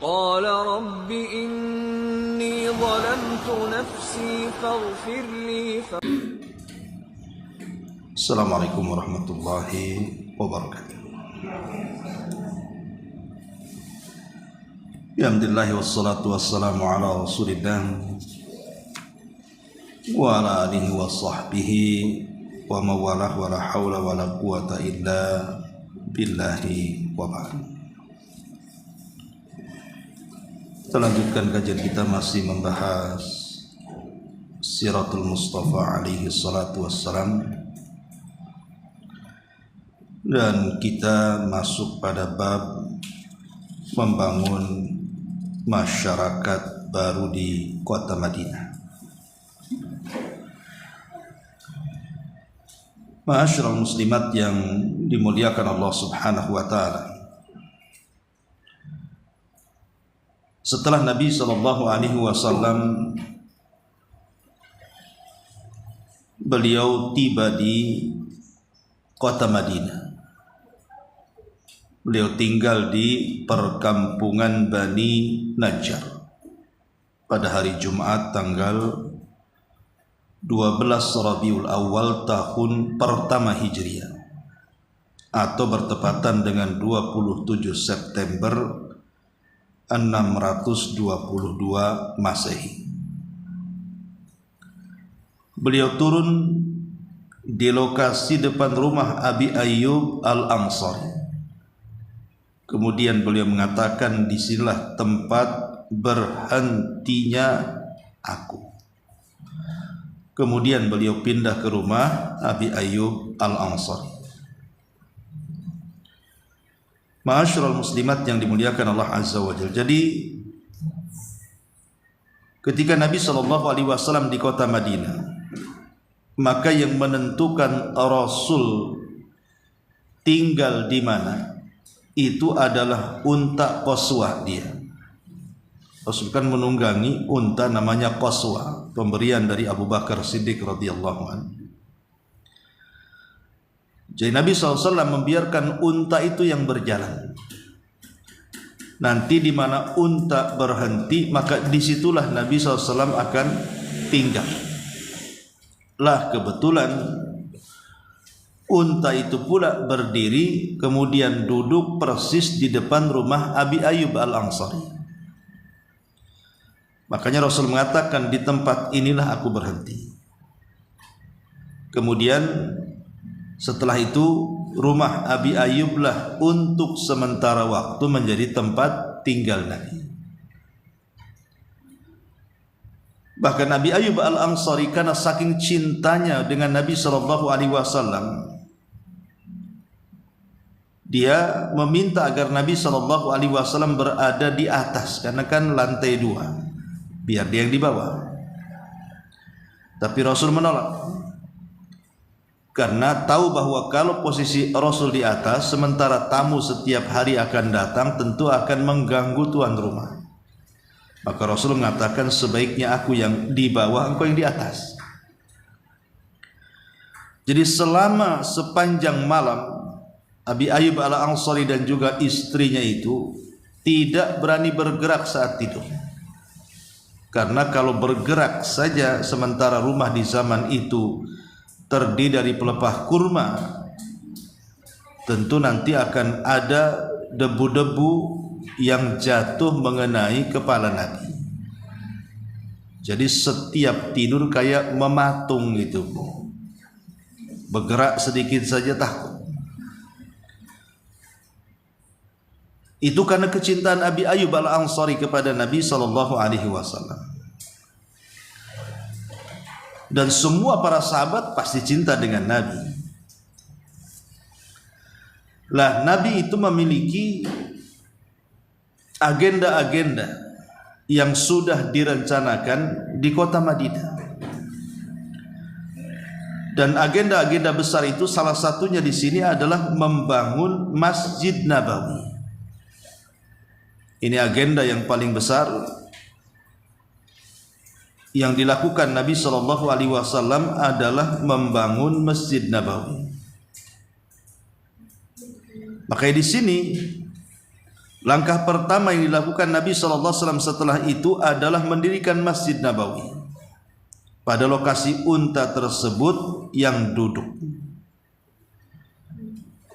قال رب إني ظلمت نفسي فاغفر لي. Assalamualaikum warahmatullahi wabarakatuh. Alhamdulillah wassalatu wassalamu ala rasulillah wa ala alihi wa sahbihi wa mawalah wa la hawla wa la quwata illa billahi wa ba'd. Kita lanjutkan kajian kita masih membahas Siratul Mustafa alaihi salatu wassalam, dan kita masuk pada bab membangun masyarakat baru di kota Madinah. Ma'asyiral muslimat yang dimuliakan Allah Subhanahu wa taala. Setelah Nabi sallallahu alaihi wasallam beliau tiba di kota Madinah, beliau tinggal di perkampungan Bani Najjar pada hari Jumat tanggal 12 Rabiul Awal tahun pertama Hijriah, atau bertepatan dengan 27 September 622 Masehi. Beliau turun di lokasi depan rumah Abi Ayyub Al-Ansari. Kemudian beliau mengatakan, disinilah tempat berhentinya aku. Kemudian beliau pindah ke rumah Abi Ayyub Al-Ansari. Ma'asyiral muslimat yang dimuliakan Allah Azza wa Jalla. Jadi ketika Nabi SAW di kota Madinah, maka yang menentukan Rasul tinggal di mana itu adalah unta Qaswa dia. Rasul kan menunggangi unta namanya Qaswa, pemberian dari Abu Bakar Siddiq radhiyallahu anhu. Jadi Nabi SAW membiarkan unta itu yang berjalan. Nanti di mana unta berhenti, maka disitulah Nabi SAW akan tinggal. Lah kebetulan unta itu pula berdiri, kemudian duduk persis di depan rumah Abi Ayyub Al-Ansari. Makanya Rasul mengatakan, di tempat inilah aku berhenti. Kemudian setelah itu rumah Abi Ayyub lah untuk sementara waktu menjadi tempat tinggal Nabi. Bahkan Abi Ayyub Al-Ansari karena saking cintanya dengan Nabi SAW, dia meminta agar Nabi SAW berada di atas, karena kan lantai 2, biar dia yang di bawah. Tapi Rasul menolak, karena tahu bahwa kalau posisi Rasul di atas, sementara tamu setiap hari akan datang, tentu akan mengganggu tuan rumah. Maka Rasul mengatakan, sebaiknya aku yang di bawah, engkau yang di atas. Jadi selama sepanjang malam, Abi Ayyub Al-Ansari dan juga istrinya itu tidak berani bergerak saat tidur. Karena kalau bergerak saja, sementara rumah di zaman itu terdiri dari pelepah kurma, tentu nanti akan ada debu-debu yang jatuh mengenai kepala Nabi. Jadi setiap tidur kayak mematung gitu, bergerak sedikit saja takut. Itu karena kecintaan Abi Ayyub Al-Ansari kepada Nabi SAW. Dan semua para sahabat pasti cinta dengan Nabi. Lah Nabi itu memiliki agenda-agenda yang sudah direncanakan di kota Madinah. Dan agenda-agenda besar itu salah satunya di sini adalah membangun Masjid Nabawi. Ini agenda yang paling besar yang dilakukan Nabi SAW adalah membangun Masjid Nabawi. Makanya di sini Langkah pertama yang dilakukan Nabi SAW setelah itu adalah mendirikan Masjid Nabawi pada lokasi unta tersebut yang duduk.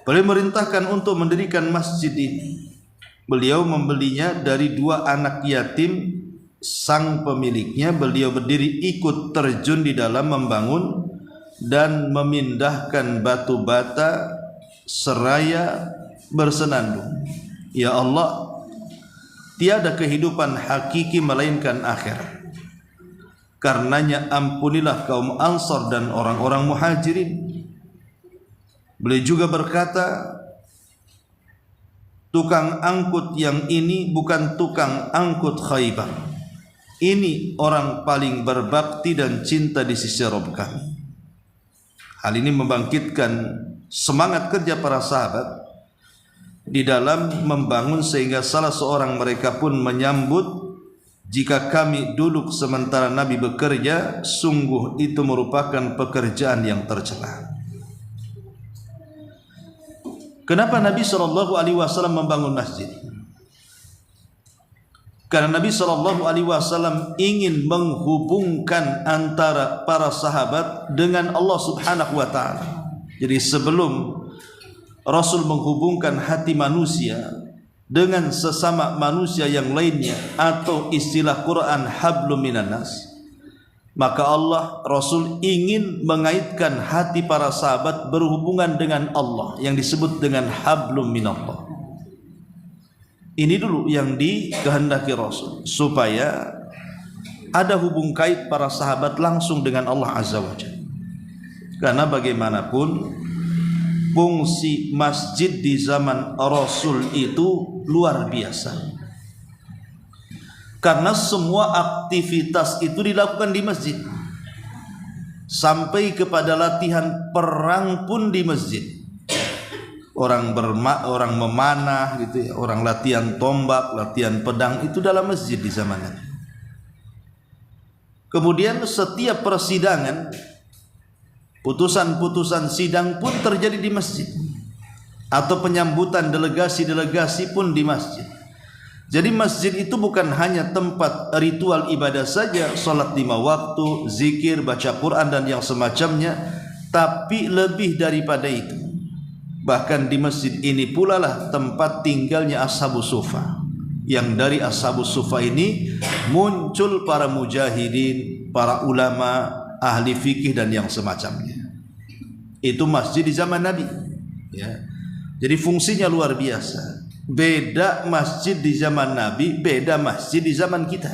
Beliau merintahkan untuk mendirikan masjid ini. Beliau membelinya dari 2 anak yatim sang pemiliknya. Beliau berdiri ikut terjun di dalam membangun dan memindahkan batu bata seraya bersenandung. Ya Allah, tiada kehidupan hakiki melainkan akhirat. Karenanya ampunilah kaum Ansar dan orang-orang Muhajirin. Beliau juga berkata, tukang angkut yang ini bukan tukang angkut Khaybar. Ini orang paling berbakti dan cinta di sisi Rabb kami. Hal ini membangkitkan semangat kerja para sahabat di dalam membangun, sehingga salah seorang mereka pun menyambut, jika kami duduk sementara Nabi bekerja, sungguh itu merupakan pekerjaan yang tercela. Kenapa Nabi SAW membangun masjid? Karena Nabi SAW ingin menghubungkan antara para sahabat dengan Allah Subhanahu wa Ta'ala. Jadi sebelum Rasul menghubungkan hati manusia dengan sesama manusia yang lainnya, atau istilah Quran hablum minan nas, maka Allah, Rasul ingin mengaitkan hati para sahabat berhubungan dengan Allah yang disebut dengan hablum minallah. Ini dulu yang dikehendaki Rasul, supaya ada hubung kait para sahabat langsung dengan Allah Azza wa Jalla. Karena bagaimanapun fungsi masjid di zaman Rasul itu luar biasa. Karena semua aktivitas itu dilakukan di masjid, sampai kepada latihan perang pun di masjid. Orang memanah gitu ya, orang latihan tombak, latihan pedang itu dalam masjid di zaman Nabi. Kemudian setiap persidangan, putusan-putusan sidang pun terjadi di masjid, atau penyambutan delegasi-delegasi pun di masjid. Jadi masjid itu bukan hanya tempat ritual ibadah saja, salat 5 waktu, zikir, baca Quran dan yang semacamnya, tapi lebih daripada itu. Bahkan di masjid ini pula lah tempat tinggalnya Ashabus Suffa. Yang dari Ashabus Suffa ini muncul para mujahidin, para ulama, ahli fikih dan yang semacamnya. Itu masjid di zaman Nabi, ya. Jadi fungsinya luar biasa. Beda masjid di zaman Nabi, beda masjid di zaman kita.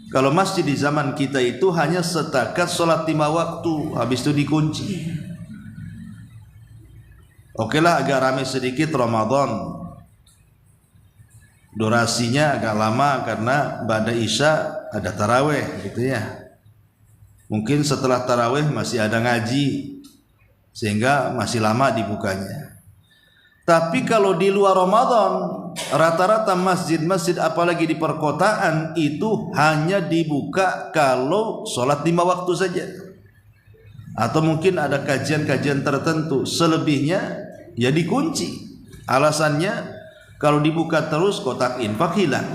Kalau masjid di zaman kita itu hanya setakat sholat 5 waktu, habis itu dikunci. Oke lah, agak ramai sedikit Ramadan, durasinya agak lama karena ba'da isya ada taraweh gitu ya. Mungkin setelah taraweh masih ada ngaji, sehingga masih lama dibukanya. Tapi kalau di luar Ramadan, rata-rata masjid-masjid apalagi di perkotaan itu hanya dibuka kalau sholat 5 waktu saja, atau mungkin ada kajian-kajian tertentu. Selebihnya ya dikunci. Alasannya kalau dibuka terus kotak infak hilang,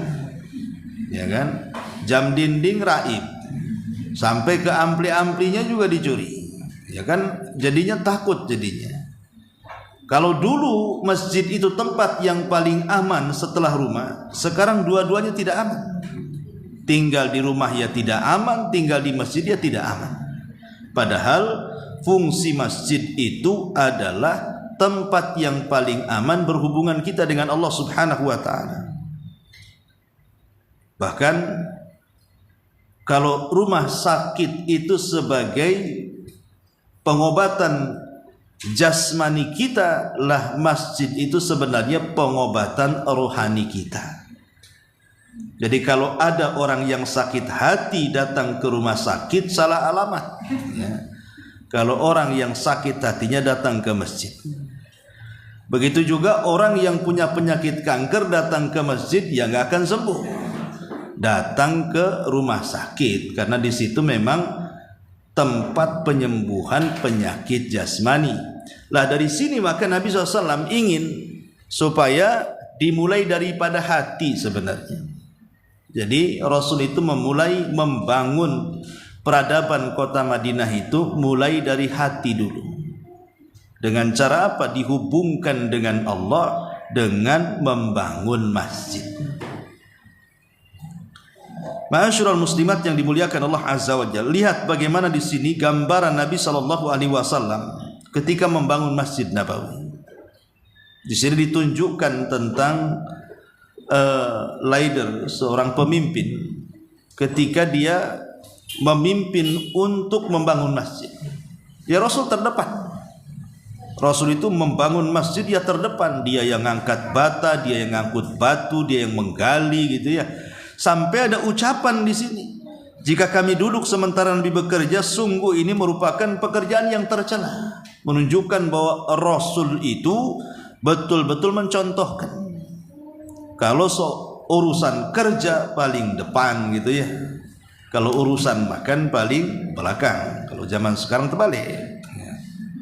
ya kan? Jam dinding raib, sampai ke ampli-amplinya juga dicuri, ya kan? Jadinya takut jadinya. Kalau dulu masjid itu tempat yang paling aman setelah rumah, sekarang dua-duanya tidak aman. Tinggal di rumah ya tidak aman, tinggal di masjid ya tidak aman. Padahal fungsi masjid itu adalah tempat yang paling aman berhubungan kita dengan Allah Subhanahu wa Ta'ala. Bahkan kalau rumah sakit itu sebagai pengobatan jasmani kita, lah masjid itu sebenarnya pengobatan rohani kita. Jadi kalau ada orang yang sakit hati datang ke rumah sakit, salah alamat ya. Kalau orang yang sakit hatinya datang ke masjid. Begitu juga orang yang punya penyakit kanker datang ke masjid, ya nggak akan sembuh. Datang ke rumah sakit, karena di situ memang tempat penyembuhan penyakit jasmani. Lah dari sini maka Nabi SAW ingin supaya dimulai daripada hati sebenarnya. Jadi Rasul itu memulai membangun peradaban kota Madinah itu mulai dari hati dulu. Dengan cara apa? Dihubungkan dengan Allah dengan membangun masjid. Ma'asyiral muslimat yang dimuliakan Allah Azza wa Jalla, lihat bagaimana di sini gambaran Nabi sallallahu alaihi wasallam ketika membangun Masjid Nabawi. Di sini ditunjukkan tentang leader, seorang pemimpin ketika dia memimpin untuk membangun masjid. Ya Rasul terdepan. Rasul itu membangun masjid ya terdepan, dia yang ngangkat bata, dia yang ngangkut batu, dia yang menggali gitu ya. Sampai ada ucapan di sini, jika kami duduk sementara Nabi bekerja, sungguh ini merupakan pekerjaan yang tercela, menunjukkan bahwa Rasul itu betul-betul mencontohkan. Kalau urusan kerja paling depan gitu ya, kalau urusan makan paling belakang. Kalau zaman sekarang terbalik ya.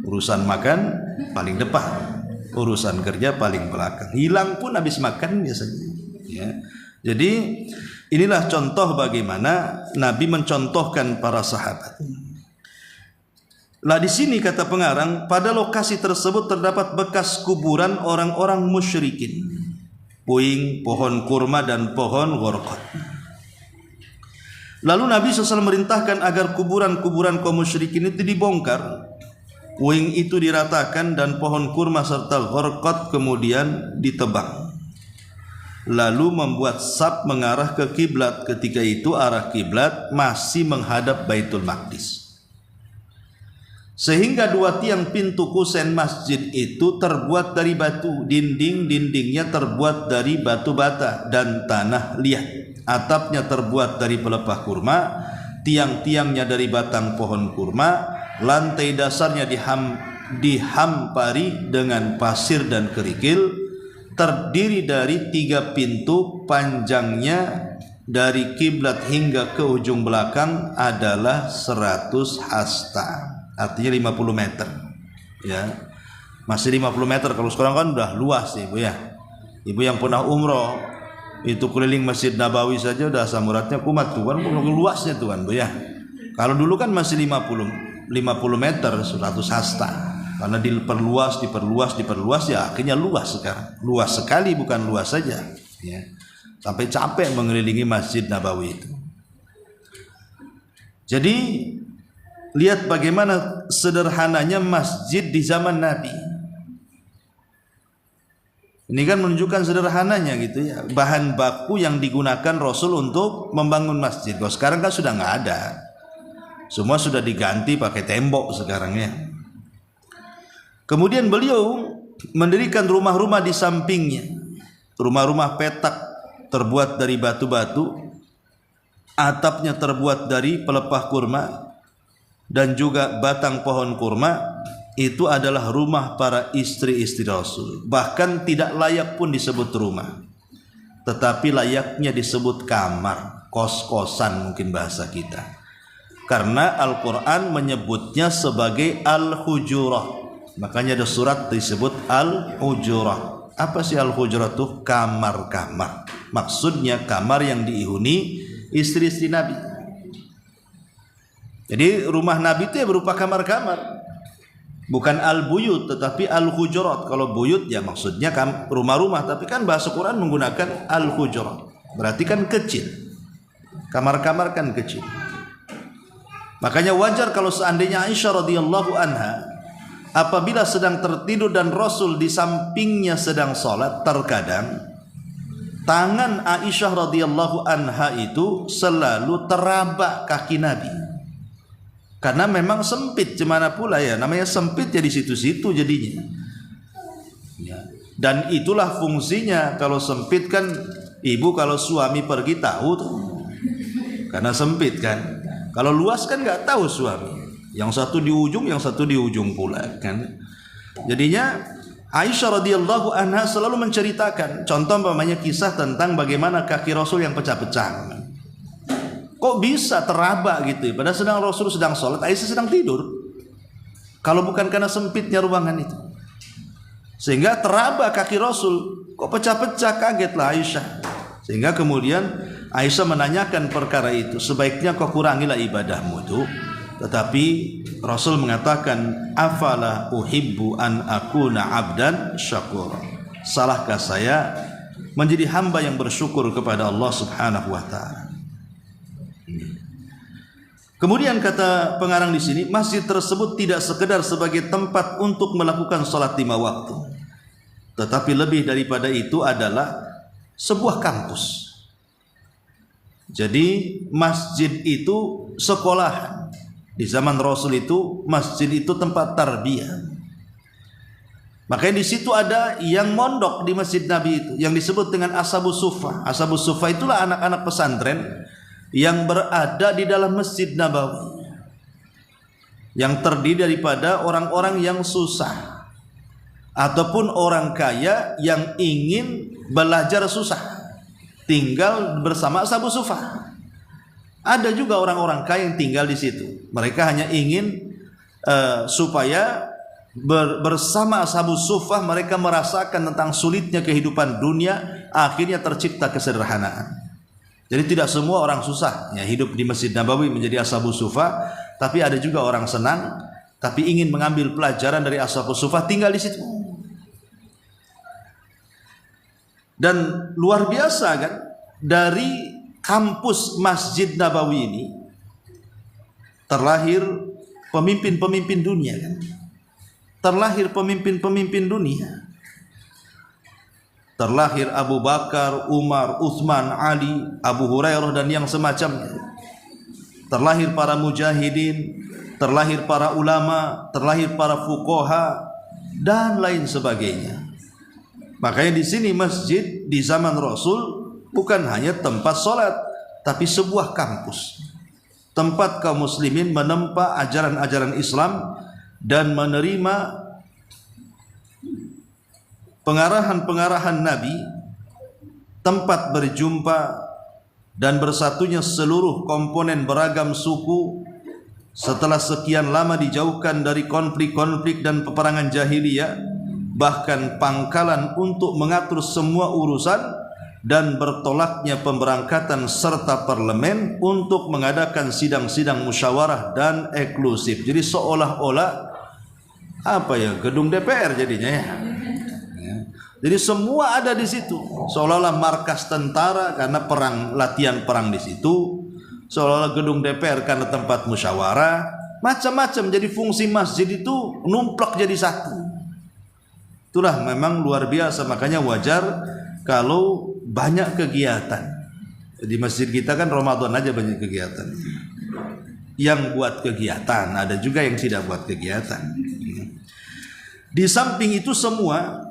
Urusan makan paling depan, urusan kerja paling belakang. Hilang pun habis makan biasanya ya. Jadi inilah contoh bagaimana Nabi mencontohkan para sahabat. Lah di sini kata pengarang, pada lokasi tersebut terdapat bekas kuburan orang-orang musyrikin, puing, pohon kurma dan pohon gharqad. Lalu Nabi SAW merintahkan agar kuburan-kuburan kaum musyrikin itu dibongkar, puing itu diratakan dan pohon kurma serta gharqad kemudian ditebang. Lalu membuat saf mengarah ke kiblat. Ketika itu arah kiblat masih menghadap Baitul Maqdis, sehingga dua tiang pintu kusen masjid itu terbuat dari batu, dinding-dindingnya terbuat dari batu bata dan tanah liat, atapnya terbuat dari pelepah kurma, tiang-tiangnya dari batang pohon kurma, lantai dasarnya dihampari dengan pasir dan kerikil, terdiri dari 3 pintu, panjangnya dari kiblat hingga ke ujung belakang adalah 100 hasta, artinya 50 meter ya. Masih 50 meter, kalau sekarang kan udah luas Ibu ya. Ibu yang pernah umroh itu keliling Masjid Nabawi saja udah asam uratnya kumat tuh kan, luasnya tuh kan Bu ya. Kalau dulu kan masih 50 meter 100 hasta. Karena diperluas ya akhirnya luas sekarang. Luas sekali, bukan luas saja ya. Sampai capek mengelilingi Masjid Nabawi itu. Jadi lihat bagaimana sederhananya masjid di zaman Nabi. Ini kan menunjukkan sederhananya gitu ya. Bahan baku yang digunakan Rasul untuk membangun masjid. Kalau sekarang kan sudah nggak ada. Semua sudah diganti pakai tembok sekarang ya. Kemudian beliau mendirikan rumah-rumah di sampingnya. Rumah-rumah petak terbuat dari batu-batu, atapnya terbuat dari pelepah kurma dan juga batang pohon kurma. Itu adalah rumah para istri-istri Rasul. Bahkan tidak layak pun disebut rumah, tetapi layaknya disebut kamar, kos-kosan mungkin bahasa kita. Karena Al-Quran menyebutnya sebagai Al-Hujurat. Makanya ada surat disebut Al-Hujurat. Apa sih Al-Hujurat itu? Kamar-kamar. Maksudnya kamar yang dihuni istri-istri Nabi. Jadi rumah Nabi itu ya berupa kamar-kamar. Bukan al-buyut tetapi al-hujurat. Kalau buyut ya maksudnya rumah-rumah, tapi kan bahasa Quran menggunakan al-hujurat. Berarti kan kecil. Kamar-kamar kan kecil. Makanya wajar kalau seandainya Aisyah radhiyallahu anha apabila sedang tertidur dan Rasul di sampingnya sedang sholat, terkadang tangan Aisyah radhiyallahu anha itu selalu teraba kaki Nabi. Karena memang sempit, gimana pula ya, namanya sempit ya di situ-situ jadinya. Ya. Dan itulah fungsinya, kalau sempit kan ibu kalau suami pergi tahu tuh, karena sempit kan. Kalau luas kan nggak tahu suami. Yang satu di ujung, yang satu di ujung pula kan. Jadinya Aisyah radhiyallahu anha selalu menceritakan, contoh umpamanya kisah tentang bagaimana kaki Rasul yang pecah-pecah. Kok bisa teraba gitu? Padahal sedang Rasul sedang sholat, Aisyah sedang tidur. Kalau bukan karena sempitnya ruangan itu, sehingga teraba kaki Rasul. Kok pecah-pecah? Kagetlah Aisyah. Sehingga kemudian Aisyah menanyakan perkara itu, sebaiknya kau kurangilah ibadahmu itu. Tetapi Rasul mengatakan, afala uhibbu an akuna abdan syakur. Salahkah saya menjadi hamba yang bersyukur kepada Allah Subhanahu wa taala? Kemudian kata pengarang di sini, masjid tersebut tidak sekedar sebagai tempat untuk melakukan salat 5 waktu, tetapi lebih daripada itu adalah sebuah kampus. Jadi masjid itu sekolah. Di zaman Rasul itu masjid itu tempat tarbiyah. Makanya di situ ada yang mondok di masjid Nabi itu, yang disebut dengan Ashabus Suffah. Ashabus Suffah itulah anak-anak pesantren yang berada di dalam Masjid Nabawi, yang terdiri daripada orang-orang yang susah ataupun orang kaya yang ingin belajar susah, tinggal bersama Ashabus Suffah. Ada juga orang-orang kaya yang tinggal di situ. Mereka hanya ingin supaya bersama Ashabus Suffah mereka merasakan tentang sulitnya kehidupan dunia, akhirnya tercipta kesederhanaan. Jadi tidak semua orang susah ya hidup di Masjid Nabawi menjadi Ashabus Suffah, tapi ada juga orang senang tapi ingin mengambil pelajaran dari Ashabus Suffah, tinggal di situ. Dan luar biasa kan, dari kampus Masjid Nabawi ini terlahir pemimpin-pemimpin dunia kan. Terlahir pemimpin-pemimpin dunia. Terlahir Abu Bakar, Umar, Utsman, Ali, Abu Hurairah dan yang semacamnya. Terlahir para mujahidin, terlahir para ulama, terlahir para fuqaha dan lain sebagainya. Makanya di sini masjid di zaman Rasul bukan hanya tempat sholat, tapi sebuah kampus, tempat kaum muslimin menempa ajaran-ajaran Islam dan menerima pengarahan-pengarahan Nabi, tempat berjumpa dan bersatunya seluruh komponen beragam suku setelah sekian lama dijauhkan dari konflik-konflik dan peperangan jahiliyah, bahkan pangkalan untuk mengatur semua urusan dan bertolaknya pemberangkatan serta parlemen untuk mengadakan sidang-sidang musyawarah dan eksklusif. Jadi seolah-olah gedung DPR jadinya ya. Jadi semua ada di situ, seolah-olah markas tentara karena latihan perang di situ, seolah-olah gedung DPR karena tempat musyawarah, macam-macam. Jadi fungsi masjid itu numplak jadi satu. Itulah memang luar biasa, makanya wajar kalau banyak kegiatan. Di masjid kita kan Ramadan aja banyak kegiatan. Yang buat kegiatan, ada juga yang tidak buat kegiatan. Di samping itu semua,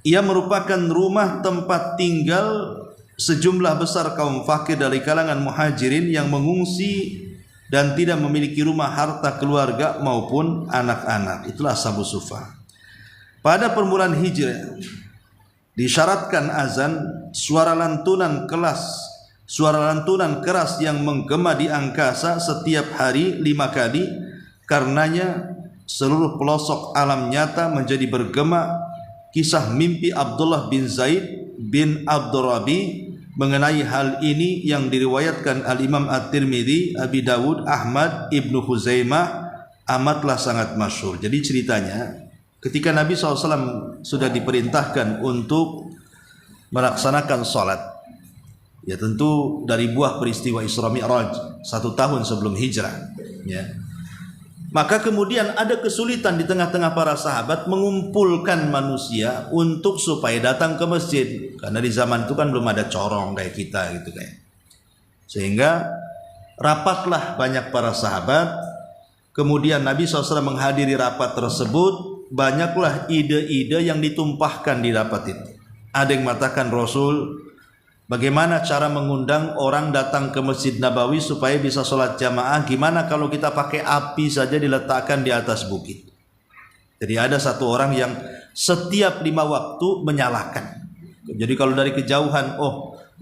ia merupakan rumah tempat tinggal sejumlah besar kaum fakir dari kalangan muhajirin yang mengungsi dan tidak memiliki rumah, harta keluarga maupun anak-anak. Itulah Ashabus Suffah. Pada permulaan hijrah disyaratkan azan, suara lantunan keras yang menggema di angkasa setiap hari 5 kali. Karenanya seluruh pelosok alam nyata menjadi bergema. Kisah mimpi Abdullah bin Zaid bin Abdurrabi mengenai hal ini yang diriwayatkan Al-Imam At-Tirmidzi, Abi Dawud, Ahmad, Ibnu Huzaimah amatlah sangat masyhur. Jadi ceritanya ketika Nabi SAW sudah diperintahkan untuk melaksanakan sholat, ya tentu dari buah peristiwa Isra Mi'raj 1 tahun sebelum hijrah ya. Maka kemudian ada kesulitan di tengah-tengah para sahabat mengumpulkan manusia untuk supaya datang ke masjid, karena di zaman itu kan belum ada corong kayak kita gitu kayak. Sehingga rapatlah banyak para sahabat. Kemudian Nabi SAW menghadiri rapat tersebut. Banyaklah ide-ide yang ditumpahkan di rapat itu. Ada yang mengatakan, Rasul, bagaimana cara mengundang orang datang ke Masjid Nabawi supaya bisa sholat jamaah? Gimana kalau kita pakai api saja diletakkan di atas bukit? Jadi ada satu orang yang setiap 5 waktu menyalakan. Jadi kalau dari kejauhan,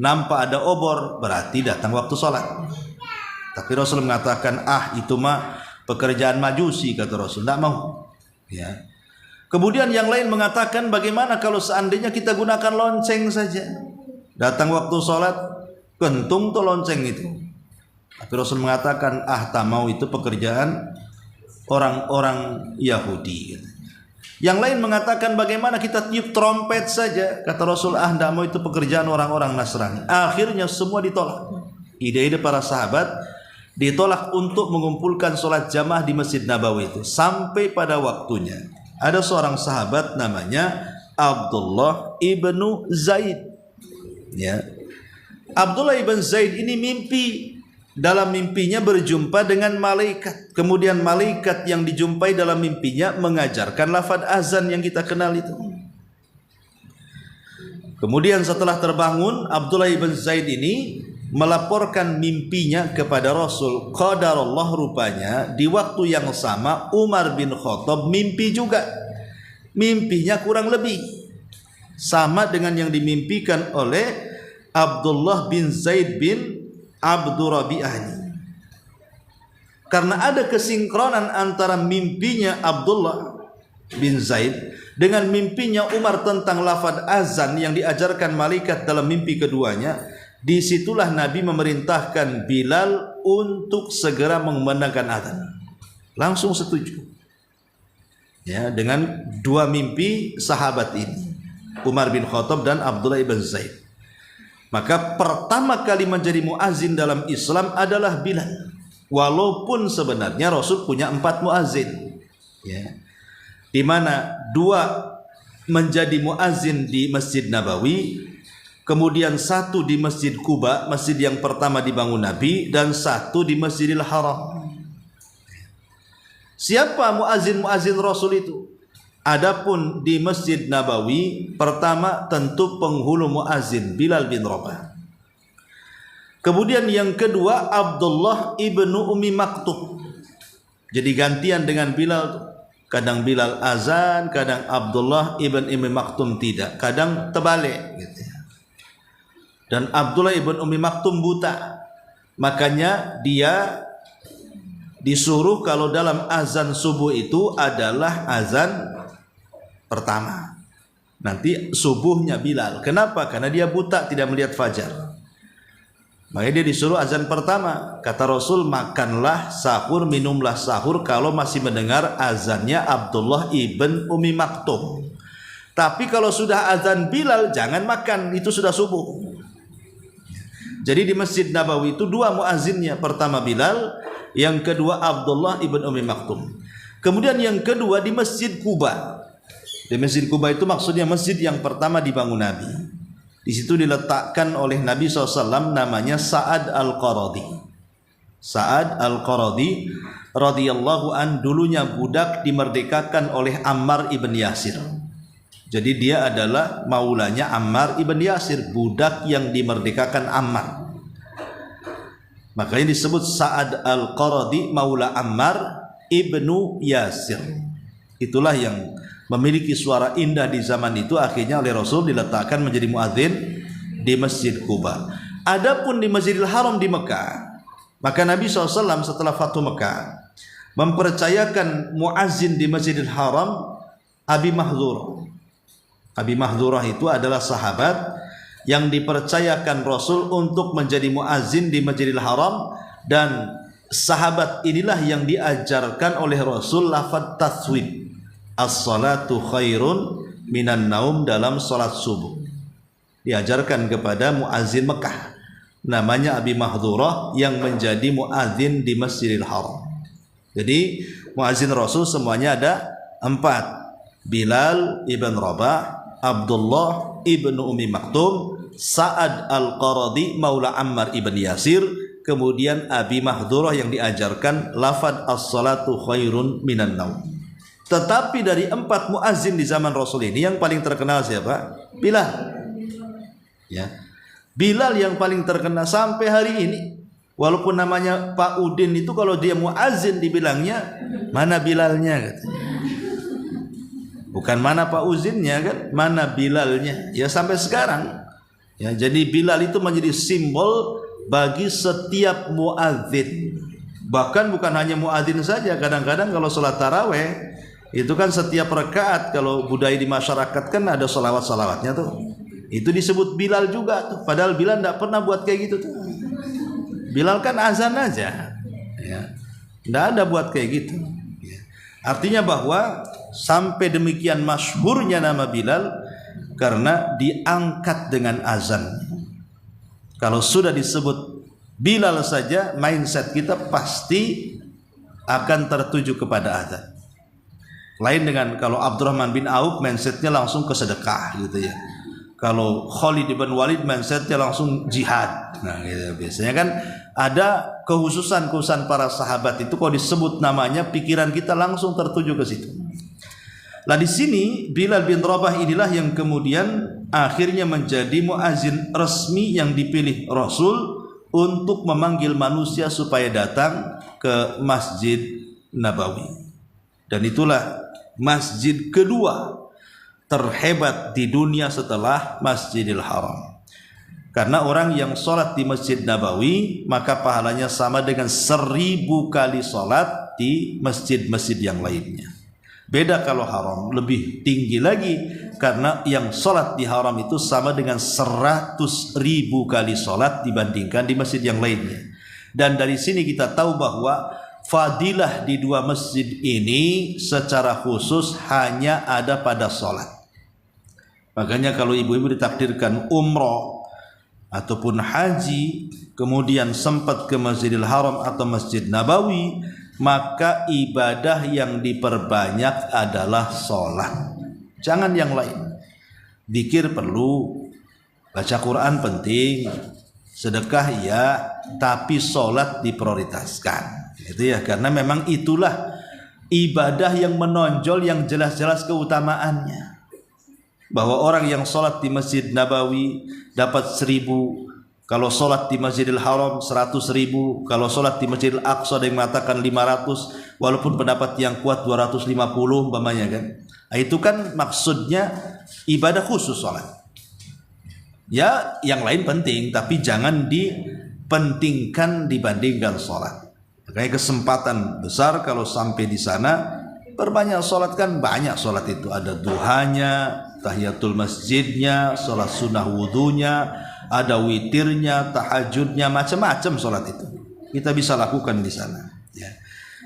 nampak ada obor, berarti datang waktu sholat. Tapi Rasul mengatakan, itu mah pekerjaan majusi, kata Rasul, tidak mau. Ya. Kemudian yang lain mengatakan, bagaimana kalau seandainya kita gunakan lonceng saja? Datang waktu sholat, kentung tuh lonceng itu. Tapi Rasul mengatakan, tak mau, itu pekerjaan orang-orang Yahudi. Yang lain mengatakan, bagaimana kita tiup trompet saja? Kata Rasul, tidak mau, itu pekerjaan orang-orang Nasrani. Akhirnya semua ditolak. Ide-ide para sahabat ditolak untuk mengumpulkan sholat jamaah di Masjid Nabawi itu. Sampai pada waktunya ada seorang sahabat namanya Abdullah ibnu Zaid. Ya. Abdullah ibn Zaid ini mimpi. Dalam mimpinya berjumpa dengan malaikat. Kemudian malaikat yang dijumpai dalam mimpinya mengajarkan lafaz azan yang kita kenal itu. Kemudian setelah terbangun, Abdullah ibn Zaid ini melaporkan mimpinya kepada Rasul. Qadarullah, rupanya di waktu yang sama Umar bin Khattab mimpi juga. Mimpinya kurang lebih sama dengan yang dimimpikan oleh Abdullah bin Zaid bin Abdurrabi'ah ini. Karena ada kesinkronan antara mimpinya Abdullah bin Zaid dengan mimpinya Umar tentang lafaz azan yang diajarkan malaikat dalam mimpi keduanya. Disitulah Nabi memerintahkan Bilal untuk segera mengumandangkan azan. Langsung setuju. Ya, dengan dua mimpi sahabat ini, Umar bin Khattab dan Abdullah ibn Zaid. Maka pertama kali menjadi muazin dalam Islam adalah Bilal. Walaupun sebenarnya Rasul punya 4 muazin, ya, di mana 2 menjadi muazin di Masjid Nabawi, kemudian 1 di Masjid Quba, masjid yang pertama dibangun Nabi, dan 1 di Masjidil Haram. Siapa muazin-muazin Rasul itu? Adapun di Masjid Nabawi, pertama tentu penghulu muazin Bilal bin Rabah. Kemudian yang kedua Abdullah ibnu Ummi Maktum. Jadi gantian dengan Bilal. Kadang Bilal azan, kadang Abdullah ibn Ummi Maktum tidak, kadang terbalik gitu. Dan Abdullah ibn Ummi Maktum buta. Makanya dia disuruh kalau dalam azan subuh itu adalah azan pertama. Nanti subuhnya Bilal. Kenapa? Karena dia buta, tidak melihat fajar. Makanya dia disuruh azan pertama. Kata Rasul, makanlah sahur, minumlah sahur kalau masih mendengar azannya Abdullah ibn Ummi Maktum. Tapi kalau sudah azan Bilal, jangan makan, itu sudah subuh. Jadi di Masjid Nabawi itu 2 muazinnya. Pertama Bilal, yang kedua Abdullah ibn Ummi Maktum. Kemudian yang kedua di Masjid Quba. Di Masjid Quba itu maksudnya masjid yang pertama dibangun Nabi. Di situ diletakkan oleh Nabi SAW namanya Sa'ad al-Qaradi. Sa'ad al-Qaradi radhiyallahu an, dulunya budak dimerdekakan oleh Ammar ibn Yasir. Jadi dia adalah maulanya Ammar ibn Yasir, budak yang dimerdekakan Ammar. Makanya disebut Sa'ad al-Qaradi maula Ammar ibnu Yasir. Itulah yang memiliki suara indah di zaman itu, akhirnya oleh Rasul diletakkan menjadi muadzin di Masjid Quba. Adapun di Masjidil Haram di Mekah, maka Nabi SAW setelah Fathu Mekah mempercayakan muadzin di Masjidil Haram Abi Mahdhurah. Abi Mahdhurah itu adalah sahabat yang dipercayakan Rasul untuk menjadi muadzin di Masjidil Haram, dan sahabat inilah yang diajarkan oleh Rasul lafaz taswib, as-salatu khairun minan naum, dalam salat subuh. Diajarkan kepada muazin Mekah namanya Abi Mahdhurah yang menjadi muazin di Masjidil Haram. Jadi muazin Rasul semuanya ada 4. Bilal ibn Rabah, Abdullah ibn Ummi Maktum, Sa'ad al-Qaradi maula Ammar ibn Yasir, kemudian Abi Mahdhurah yang diajarkan lafaz as-salatu khairun minan naum. Tetapi dari 4 muazin di zaman Rasul ini yang paling terkenal siapa? Bilal. Ya. Bilal yang paling terkenal sampai hari ini. Walaupun namanya Pak Udin itu, kalau dia muazin dibilangnya mana Bilalnya katanya. Bukan mana Pak Uzinnya kan, mana Bilalnya. Ya sampai sekarang. Ya, jadi Bilal itu menjadi simbol bagi setiap muazin. Bahkan bukan hanya muazin saja, kadang-kadang kalau sholat taraweh Itu kan setiap rakaat kalau budaya di masyarakat kan ada salawat-salawatnya tuh. Itu disebut Bilal juga tuh. Padahal Bilal tidak pernah buat kayak gitu tuh. Bilal kan azan aja, ya. Tidak ada buat kayak gitu. Artinya bahwa sampai demikian masyhurnya nama Bilal karena diangkat dengan azan. Kalau sudah disebut Bilal saja, mindset kita pasti akan tertuju kepada azan. Lain dengan kalau Abdurrahman bin Auf, mindsetnya langsung ke sedekah gitu ya. Kalau Khalid bin Walid, mindsetnya langsung jihad. Nah gitu. Biasanya kan ada kehususan para sahabat itu kalau disebut namanya pikiran kita langsung tertuju ke situ. Lah di sini Bilal bin Rabah inilah yang kemudian akhirnya menjadi muazin resmi yang dipilih Rasul untuk memanggil manusia supaya datang ke Masjid Nabawi. Dan itulah masjid kedua terhebat di dunia setelah Masjidil Haram. Karena orang yang sholat di Masjid Nabawi maka pahalanya sama dengan 1000 kali sholat di masjid-masjid yang lainnya. Beda kalau haram, lebih tinggi lagi karena yang sholat di haram itu sama dengan 100.000 kali sholat dibandingkan di masjid yang lainnya. Dan dari sini kita tahu bahwa fadilah di dua masjid ini secara khusus hanya ada pada sholat. Makanya kalau ibu-ibu ditakdirkan umroh ataupun haji kemudian sempat ke Masjidil Haram atau Masjid Nabawi, maka ibadah yang diperbanyak adalah sholat, jangan yang lain. Zikir perlu, baca Quran penting, sedekah ya, tapi sholat diprioritaskan. Itu ya, karena memang itulah ibadah yang menonjol, yang jelas-jelas keutamaannya. Bahwa orang yang sholat di Masjid Nabawi dapat 1000, kalau sholat di Masjidil Haram 100.000, kalau sholat di Masjidil Aqsa ada yang mengatakan 500, walaupun pendapat yang kuat 250 umpamanya kan. Nah, itu kan maksudnya ibadah khusus sholat. Ya yang lain penting, tapi jangan dipentingkan dibandingkan sholat. Makanya kesempatan besar kalau sampai di sana perbanyak sholat, kan banyak sholat itu, ada duhanya, tahiyatul masjidnya, sholat sunnah wudunya, ada witirnya, tahajudnya, macam-macam sholat itu kita bisa lakukan di sana. Ya.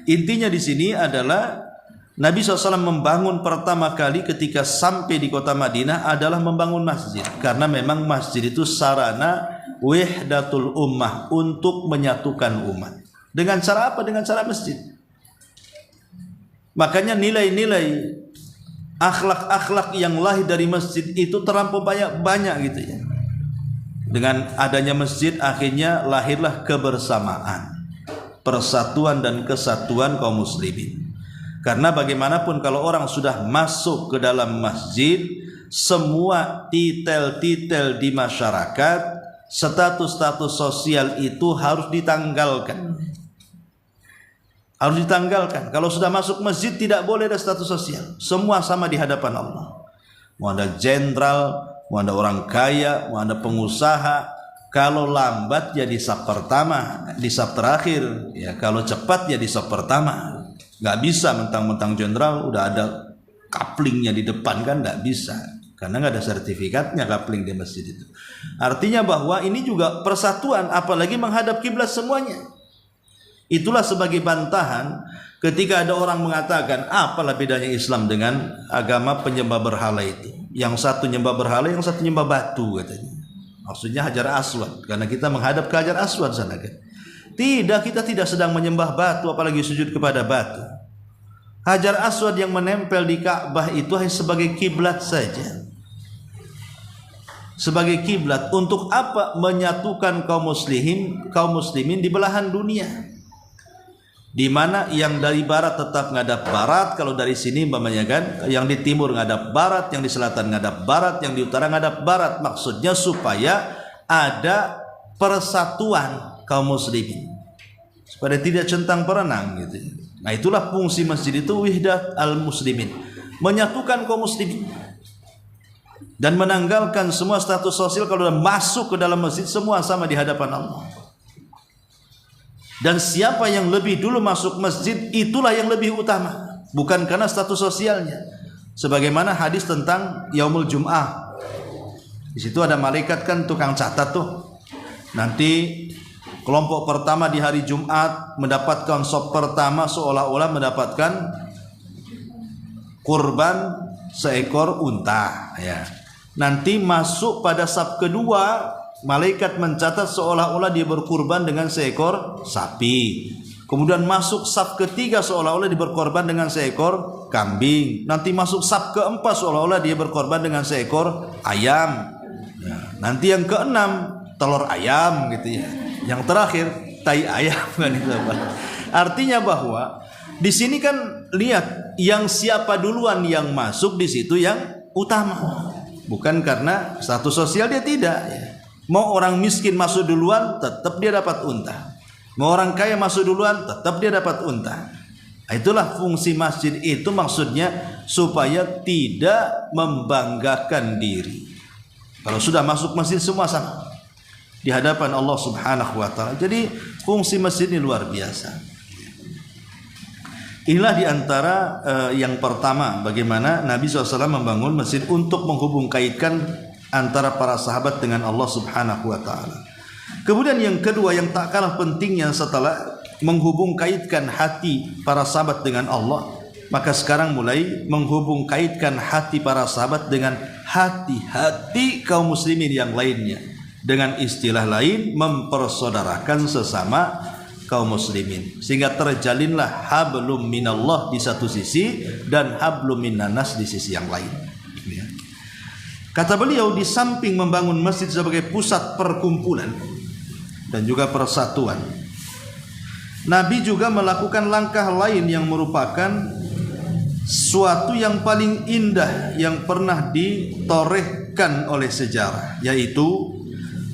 Intinya di sini adalah Nabi SAW membangun pertama kali ketika sampai di kota Madinah adalah membangun masjid, karena memang masjid itu sarana wahdatul ummah, untuk menyatukan umat. Dengan cara apa? Dengan cara masjid. Makanya nilai-nilai akhlak-akhlak yang lahir dari masjid itu terlampau banyak gitu ya. Dengan adanya masjid akhirnya lahirlah kebersamaan, persatuan dan kesatuan kaum muslimin. Karena bagaimanapun kalau orang sudah masuk ke dalam masjid, semua titel-titel di masyarakat, status-status sosial itu harus ditanggalkan. Harus ditanggalkan. Kalau sudah masuk masjid tidak boleh ada status sosial. Semua sama di hadapan Allah. Mau ada jenderal, mau ada orang kaya, mau ada pengusaha. Kalau lambat ya di saf pertama, di saf terakhir. Ya kalau cepat ya di saf pertama. Nggak bisa mentang-mentang jenderal udah ada kaplingnya di depan, kan nggak bisa. Karena nggak ada sertifikatnya kapling di masjid itu. Artinya bahwa ini juga persatuan, apalagi menghadap kiblat semuanya. Itulah sebagai bantahan ketika ada orang mengatakan apalah bedanya Islam dengan agama penyembah berhala itu. Yang satu nyembah berhala, yang satu nyembah batu katanya. Maksudnya Hajar Aswad, karena kita menghadap ke Hajar Aswad sana kan. Tidak, kita tidak sedang menyembah batu apalagi sujud kepada batu. Hajar Aswad yang menempel di Ka'bah itu hanya sebagai kiblat saja. Sebagai kiblat untuk apa? Menyatukan kaum muslimin di belahan dunia. Di mana yang dari barat tetap ngadap barat, kalau dari sini umpamanya kan, yang di timur ngadap barat, yang di selatan ngadap barat, yang di utara ngadap barat. Maksudnya supaya ada persatuan kaum muslimin, supaya tidak centang perenang gitu. Nah itulah fungsi masjid itu, wihdat al muslimin, menyatukan kaum muslimin dan menanggalkan semua status sosial. Kalau masuk ke dalam masjid semua sama di hadapan Allah. Dan siapa yang lebih dulu masuk masjid itulah yang lebih utama. bukan karena status sosialnya. Sebagaimana hadis tentang Yaumul Jum'ah. Di situ ada malaikat kan tukang catat tuh. Nanti kelompok pertama di hari Jumat mendapatkan sop pertama seolah-olah mendapatkan kurban seekor unta ya. Nanti masuk pada sab kedua, malaikat mencatat seolah-olah dia berkurban dengan seekor sapi. Kemudian masuk sab ketiga seolah-olah dia berkorban dengan seekor kambing. Nanti masuk sab keempat seolah-olah dia berkorban dengan seekor ayam. Ya. Nanti yang keenam telur ayam gitu ya. Yang terakhir tai ayam kan itu apa? Artinya bahwa di sini kan lihat yang siapa duluan yang masuk di situ yang utama. Bukan karena status sosial dia tidak ya. Mau orang miskin masuk duluan tetap dia dapat unta. Mau orang kaya masuk duluan tetap dia dapat unta. Itulah fungsi masjid itu, maksudnya supaya tidak membanggakan diri. Kalau sudah masuk masjid semua sama di hadapan Allah Subhanahu wa taala. Jadi fungsi masjid ini luar biasa. Inilah diantara yang pertama bagaimana Nabi SAW membangun masjid untuk menghubung kaitkan antara para sahabat dengan Allah Subhanahu wa taala. Kemudian yang kedua yang tak kalah pentingnya setelah menghubung kaitkan hati para sahabat dengan Allah, maka sekarang mulai menghubung kaitkan hati para sahabat dengan hati-hati kaum muslimin yang lainnya. Dengan istilah lain, mempersaudarakan sesama kaum muslimin, sehingga terjalinlah hablum minallah di satu sisi dan hablum minannas di sisi yang lain. Kata beliau, di samping membangun masjid sebagai pusat perkumpulan dan juga persatuan, Nabi juga melakukan langkah lain yang merupakan suatu yang paling indah yang pernah ditorehkan oleh sejarah, yaitu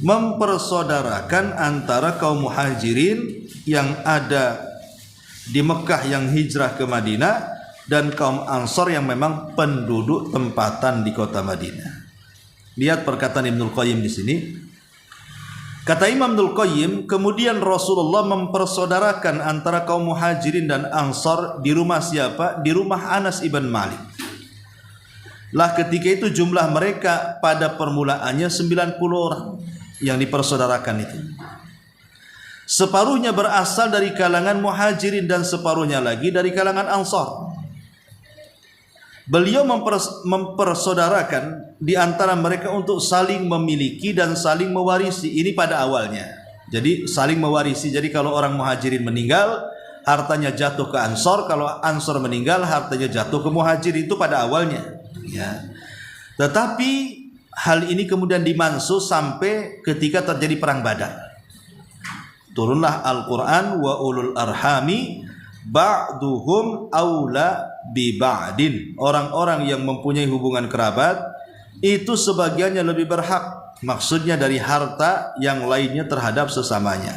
mempersaudarakan antara kaum muhajirin yang ada di Mekah yang hijrah ke Madinah dan kaum Ansor yang memang penduduk tempatan di kota Madinah. Lihat perkataan Ibnul Qayyim di sini. Kata Imam Ibnul Qayyim, kemudian Rasulullah mempersaudarakan antara kaum muhajirin dan Ansor di rumah siapa? Di rumah Anas ibn Malik. Lah ketika itu jumlah mereka pada permulaannya 90 orang yang dipersaudarakan itu. Separuhnya berasal dari kalangan muhajirin dan separuhnya lagi dari kalangan Ansor. Beliau mempersaudarakan di antara mereka untuk saling memiliki dan saling mewarisi. Ini pada awalnya. Jadi saling mewarisi. Jadi kalau orang muhajirin meninggal, hartanya jatuh ke Ansor. Kalau Ansor meninggal, hartanya jatuh ke muhajirin. Itu pada awalnya. Ya. Tetapi hal ini kemudian dimansuh sampai ketika terjadi perang Badar. Turunlah Al-Quran, wa ulul arhami ba'duhum aula bi ba'din. Orang-orang yang mempunyai hubungan kerabat itu sebagiannya lebih berhak, maksudnya dari harta yang lainnya terhadap sesamanya.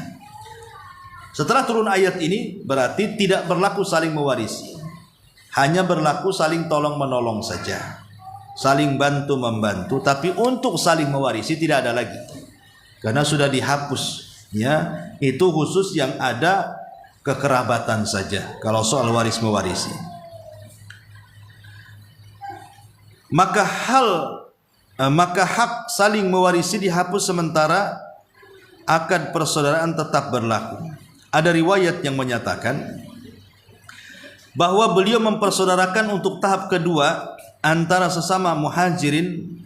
Setelah turun ayat ini berarti tidak berlaku saling mewarisi, hanya berlaku saling tolong menolong saja, saling bantu membantu. Tapi untuk saling mewarisi tidak ada lagi, karena sudah dihapus. Ya, itu khusus yang ada kekerabatan saja. Kalau soal waris mewarisi, maka hak saling mewarisi dihapus sementara akad persaudaraan tetap berlaku. Ada riwayat yang menyatakan bahwa beliau mempersaudarakan untuk tahap kedua antara sesama muhajirin,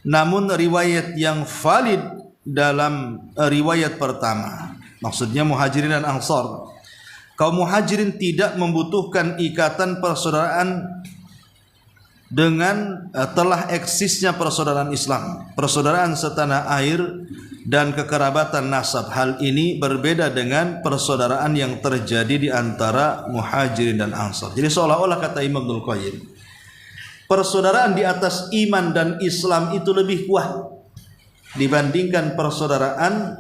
namun riwayat yang valid dalam riwayat pertama, maksudnya muhajirin dan Ansor, kaum muhajirin tidak membutuhkan ikatan persaudaraan dengan telah eksisnya persaudaraan Islam, persaudaraan setanah air dan kekerabatan nasab. Hal ini berbeda dengan persaudaraan yang terjadi di antara muhajirin dan Ansor. Jadi seolah-olah kata Imam Ibnul Qayyim, persaudaraan di atas iman dan Islam itu lebih kuat dibandingkan persaudaraan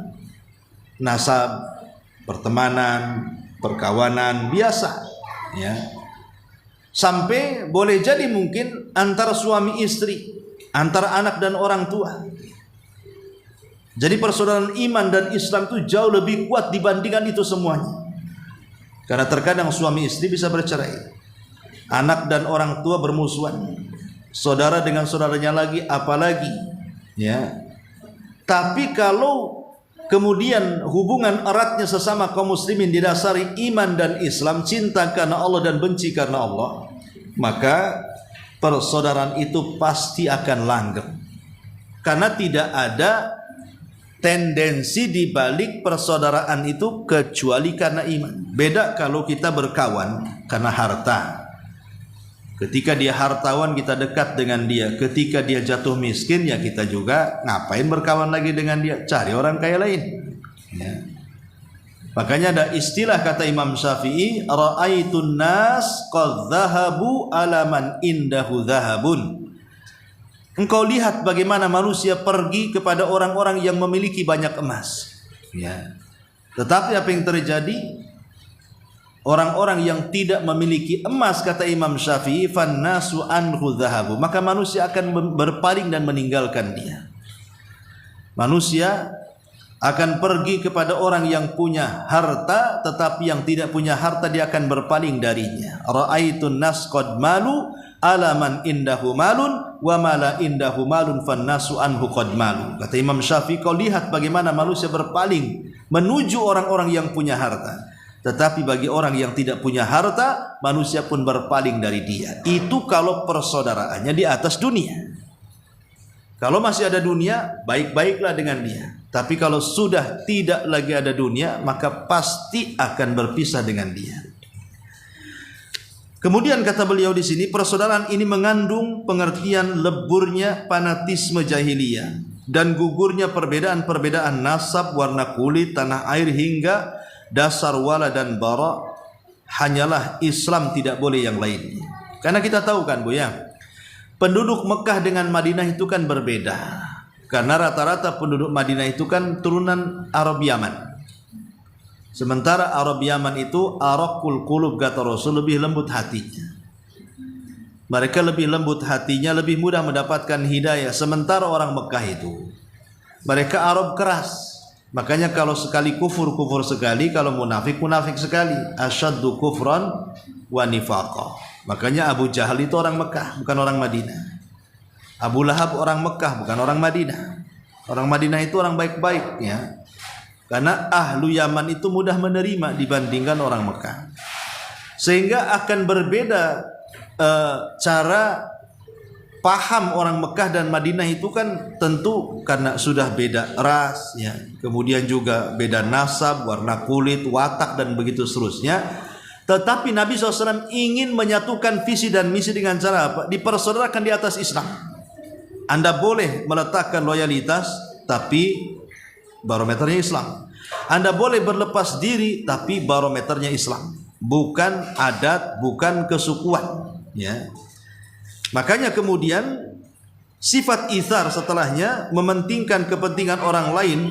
nasab, pertemanan, perkawanan biasa, ya. Sampai boleh jadi mungkin antara suami istri, antara anak dan orang tua. Jadi persaudaraan iman dan Islam itu jauh lebih kuat dibandingkan itu semuanya. Karena terkadang suami istri bisa bercerai. Anak dan orang tua bermusuhan, saudara dengan saudaranya lagi, apalagi ya. Tapi kalau kemudian hubungan eratnya sesama kaum muslimin didasari iman dan Islam, cinta karena Allah dan benci karena Allah, maka persaudaraan itu pasti akan langgeng. Karena tidak ada tendensi di balik persaudaraan itu kecuali karena iman. Beda kalau kita berkawan karena harta. Ketika dia hartawan kita dekat dengan dia, ketika dia jatuh miskin ya kita juga ngapain berkawan lagi dengan dia, cari orang kaya lain ya. Makanya ada istilah kata Imam Syafi'i, ra'aitun nas qad dhahabu ala man indahu dhahabun. Engkau lihat bagaimana manusia pergi kepada orang-orang yang memiliki banyak emas ya. Tetapi apa yang terjadi? Orang-orang yang tidak memiliki emas, kata Imam Syafi'i, fannasu anhu dhahabu, maka manusia akan berpaling dan meninggalkan dia. Manusia akan pergi kepada orang yang punya harta, tetapi yang tidak punya harta dia akan berpaling darinya. Ra'aitun nas qad malu ala man indahu malun wa mala indahu malun fannasu anhu qad malu. Kata Imam Syafi'i, kau lihat bagaimana manusia berpaling menuju orang-orang yang punya harta. Tetapi bagi orang yang tidak punya harta, manusia pun berpaling dari dia. Itu kalau persaudaraannya di atas dunia. Kalau masih ada dunia, baik-baiklah dengan dia. Tapi kalau sudah tidak lagi ada dunia, maka pasti akan berpisah dengan dia. Kemudian kata beliau di sini, persaudaraan ini mengandung pengertian leburnya fanatisme jahiliyah dan gugurnya perbedaan-perbedaan nasab, warna kulit, tanah air hingga dasar wala dan bara. Hanyalah Islam, tidak boleh yang lainnya. Karena kita tahu kan Bu ya, penduduk Mekah dengan Madinah itu kan berbeda. Karena rata-rata penduduk Madinah itu kan turunan Arab Yaman. Sementara Arab Yaman itu araqul qulub, kata Rasul, lebih lembut hatinya. Mereka lebih lembut hatinya, lebih mudah mendapatkan hidayah. Sementara orang Mekah itu mereka Arab keras. Makanya kalau sekali kufur, kufur sekali, kalau munafik, munafik sekali. Asyaddu kufran wa nifaqah. Makanya Abu Jahal itu orang Mekah, bukan orang Madinah. Abu Lahab orang Mekah, bukan orang Madinah. Orang Madinah itu orang baik-baik ya. Karena ahlu Yaman itu mudah menerima dibandingkan orang Mekah. Sehingga akan berbeda cara paham orang Mekah dan Madinah itu kan tentu karena sudah beda ras ya. Kemudian juga beda nasab, warna kulit, watak dan begitu seterusnya. Tetapi Nabi SAW ingin menyatukan visi dan misi dengan cara apa? Dipersaudarakan di atas Islam. Anda boleh meletakkan loyalitas, tapi barometernya Islam. Anda boleh berlepas diri, tapi barometernya Islam. Bukan adat, bukan kesukuan. Ya. Makanya kemudian sifat itsar setelahnya mementingkan kepentingan orang lain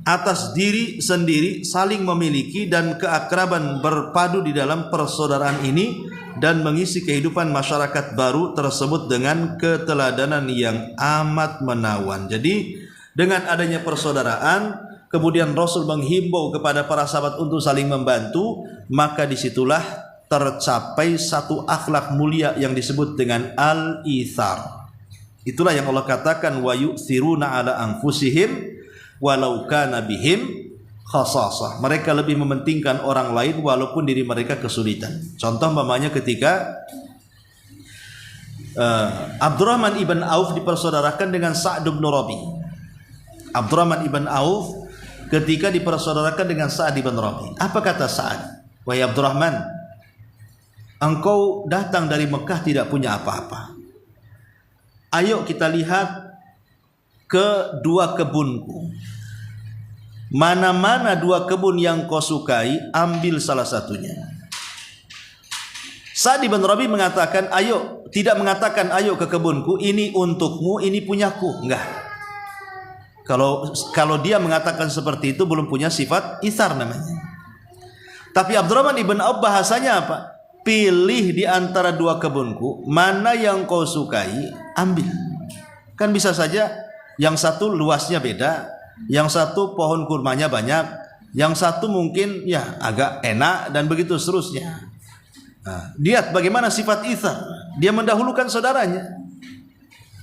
atas diri sendiri, saling memiliki dan keakraban berpadu di dalam persaudaraan ini dan mengisi kehidupan masyarakat baru tersebut dengan keteladanan yang amat menawan. Jadi dengan adanya persaudaraan, kemudian Rasul menghimbau kepada para sahabat untuk saling membantu, maka disitulah tercapai satu akhlak mulia yang disebut dengan al-itsar. Itulah yang Allah katakan wa yu'thiruna ala anfusihim walau kana bihim khasasah. Mereka lebih mementingkan orang lain walaupun diri mereka kesulitan. Contoh umpamanya ketika Abdurrahman ibn Auf dipersaudarakan dengan Sa'd bin Rabi. Abdurrahman ibn Auf ketika dipersaudarakan dengan Sa'd bin Rabi. Apa kata Sa'd? Wahai Abdurrahman, engkau datang dari Mekah tidak punya apa-apa. Ayo kita lihat ke dua kebunku. Mana-mana dua kebun yang kau sukai, ambil salah satunya. Sa'd bin Rabi mengatakan, ayo, tidak mengatakan ayo ke kebunku, ini untukmu, ini punyaku. Enggak. Kalau dia mengatakan seperti itu belum punya sifat itsar namanya. Tapi Abdurrahman ibn Auf bahasanya apa? Pilih di antara dua kebunku, mana yang kau sukai, ambil. Kan bisa saja yang satu luasnya beda, yang satu pohon kurmanya banyak, yang satu mungkin ya agak enak dan begitu seterusnya. Nah, lihat bagaimana sifat ithar. Dia mendahulukan saudaranya.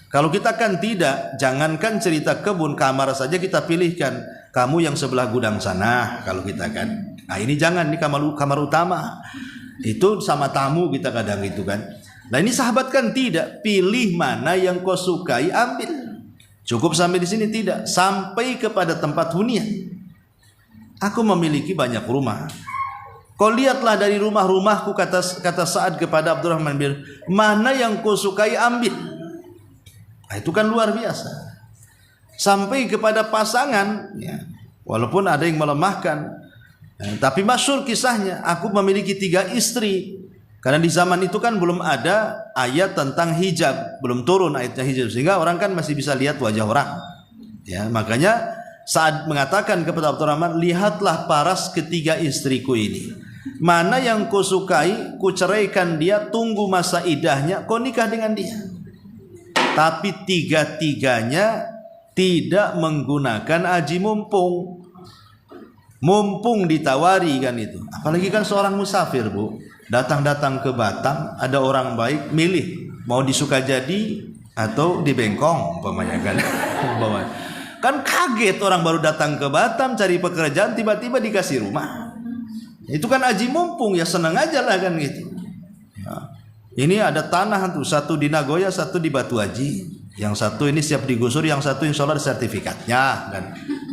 Kalau kita kan tidak, jangankan cerita kebun, kamar saja kita pilihkan. Kamu yang sebelah gudang sana, kalau kita kan. Nah ini jangan, ini kamar utama. Itu sama tamu kita kadang itu kan. Nah ini sahabat kan tidak, pilih mana yang kau sukai, ambil. Cukup sampai di sini tidak, sampai kepada tempat hunian. Aku memiliki banyak rumah. Kau lihatlah dari rumah-rumahku, kata Sa'ad kepada Abdurrahman bin, mana yang kau sukai ambil. Nah, itu kan luar biasa. Sampai kepada pasangan, ya, walaupun ada yang melemahkan, tapi masyhur kisahnya, aku memiliki 3 istri. Karena di zaman itu kan belum ada ayat tentang hijab, belum turun ayatnya hijab, sehingga orang kan masih bisa lihat wajah orang. Ya, makanya Sa'ad mengatakan kepada Abdurrahman, lihatlah paras ketiga istriku ini. Mana yang kau sukai, ku ceraikan dia, tunggu masa idahnya, kau nikah dengan dia. Tapi 3-tiganya tidak menggunakan aji mumpung. Mumpung ditawari kan itu. Apalagi kan seorang musafir, Bu. Datang-datang ke Batam, ada orang baik, milih mau di Sukajadi atau di Bengkong umpamanya kan. Kan kaget orang baru datang ke Batam cari pekerjaan, tiba-tiba dikasih rumah. Itu kan aji mumpung, ya senang aja lah kan gitu. Ya. Ini ada tanah tuh, satu di Nagoya, satu di Batu Haji. Yang satu ini siap digusur, yang satu insya Allah ada sertifikatnya kan.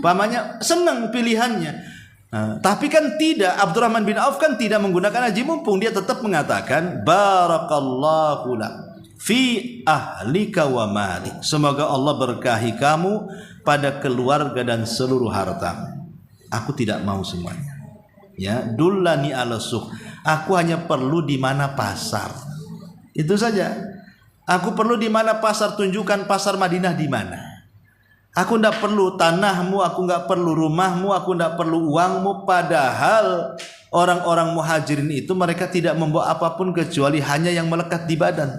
Pamannya senang pilihannya. Nah, tapi kan tidak, Abdurrahman bin Auf kan tidak menggunakan aji mumpung. Dia tetap mengatakan barakallahu lak fi ahlika wa malik. Semoga Allah berkahi kamu pada keluarga dan seluruh harta. Aku tidak mau semuanya. Ya, dullani ala suq. Aku hanya perlu di mana pasar. Itu saja. Aku perlu di mana pasar, tunjukkan pasar Madinah di mana. Aku tidak perlu tanahmu, aku tidak perlu rumahmu, aku tidak perlu uangmu. Padahal orang-orang muhajirin itu mereka tidak membawa apapun kecuali hanya yang melekat di badan.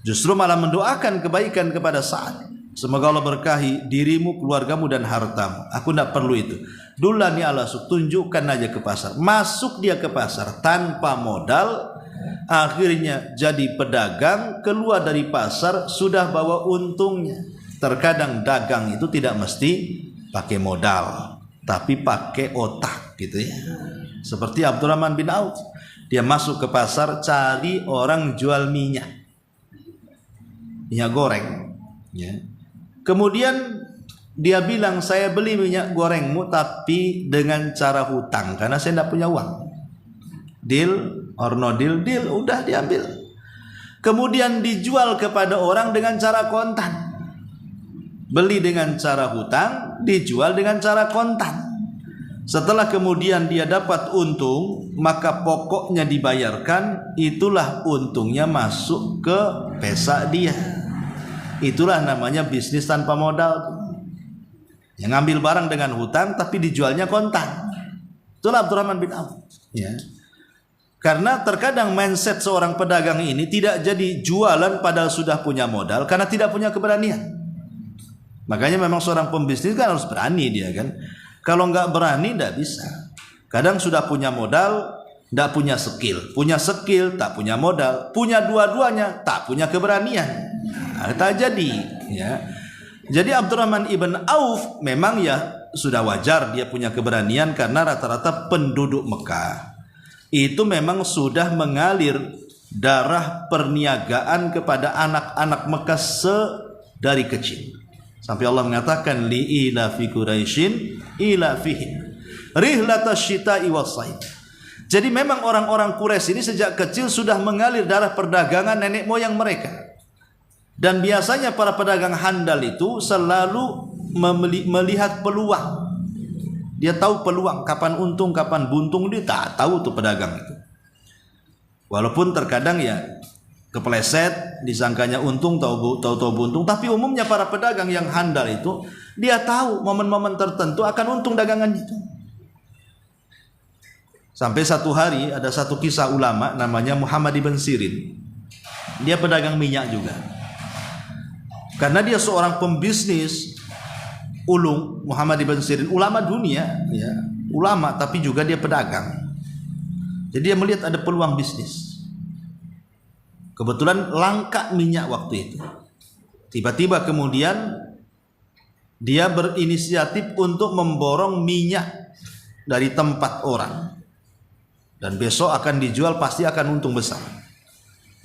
Justru malah mendoakan kebaikan kepada Sa'ad. Semoga Allah berkahi dirimu, keluargamu dan hartamu. Aku tidak perlu itu. Dullani ala suq, tunjukkan aja ke pasar. Masuk dia ke pasar tanpa modal. Akhirnya jadi pedagang, keluar dari pasar sudah bawa untungnya. Terkadang dagang itu tidak mesti pakai modal, tapi pakai otak gitu ya. Seperti Abdurrahman bin Auf, dia masuk ke pasar cari orang jual minyak goreng ya. Kemudian dia bilang, saya beli minyak gorengmu tapi dengan cara hutang karena saya tidak punya uang. Deal or no deal, deal, udah diambil. Kemudian dijual kepada orang dengan cara kontan. Beli dengan cara hutang, dijual dengan cara kontan. Setelah kemudian dia dapat untung, maka pokoknya dibayarkan, itulah untungnya masuk ke pesa dia. Itulah namanya bisnis tanpa modal. Yang ngambil barang dengan hutang tapi dijualnya kontan. Itulah Abdurrahman bin Auf. Ya. Karena terkadang mindset seorang pedagang ini tidak jadi jualan padahal sudah punya modal karena tidak punya keberanian. Makanya memang seorang pembisnis kan harus berani dia kan. Kalau nggak berani nggak bisa. Kadang sudah punya modal, nggak punya skill. Punya skill, tak punya modal. Punya dua-duanya, tak punya keberanian. Nah, tak jadi. Ya. Jadi Abdurrahman ibn Auf memang ya sudah wajar dia punya keberanian karena rata-rata penduduk Mekah itu memang sudah mengalir darah perniagaan kepada anak-anak Mekah dari kecil. Sampai Allah mengatakan li ila fi Quraisyin ila fihi rihlatash syita'i was-sayf. Jadi memang orang-orang Quraisy ini sejak kecil sudah mengalir darah perdagangan nenek moyang mereka. Dan biasanya para pedagang handal itu selalu melihat peluang. Dia tahu peluang, kapan untung, kapan buntung, dia tak tahu tuh pedagang itu. Walaupun terkadang ya kepleset, disangkanya untung, tahu-tahu buntung. Tapi umumnya para pedagang yang handal itu, dia tahu momen-momen tertentu akan untung dagangan itu. Sampai satu hari ada satu kisah ulama namanya Muhammad ibn Sirin. Dia pedagang minyak juga. Karena dia seorang pembisnis ulung, Muhammad ibn Sirin, ulama dunia, ya, ulama tapi juga dia pedagang. Jadi dia melihat ada peluang bisnis. Kebetulan langka minyak waktu itu. Tiba-tiba kemudian dia berinisiatif untuk memborong minyak dari tempat orang. Dan besok akan dijual, pasti akan untung besar.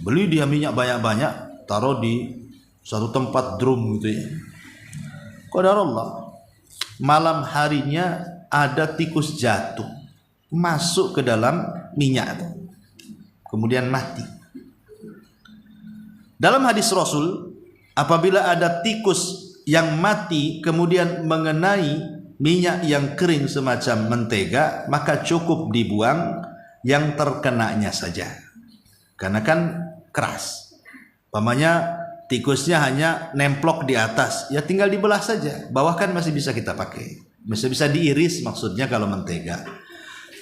Beli dia minyak banyak-banyak, taruh di suatu tempat drum gitu ya. Qadarullah, malam harinya ada tikus jatuh masuk ke dalam minyak itu, kemudian mati. Dalam hadis Rasul, apabila ada tikus yang mati kemudian mengenai minyak yang kering semacam mentega, maka cukup dibuang yang terkenanya saja, karena kan keras. Pamannya tikusnya hanya nemplok di atas, ya tinggal dibelah saja, bawah kan masih bisa kita pakai, bisa diiris maksudnya kalau mentega.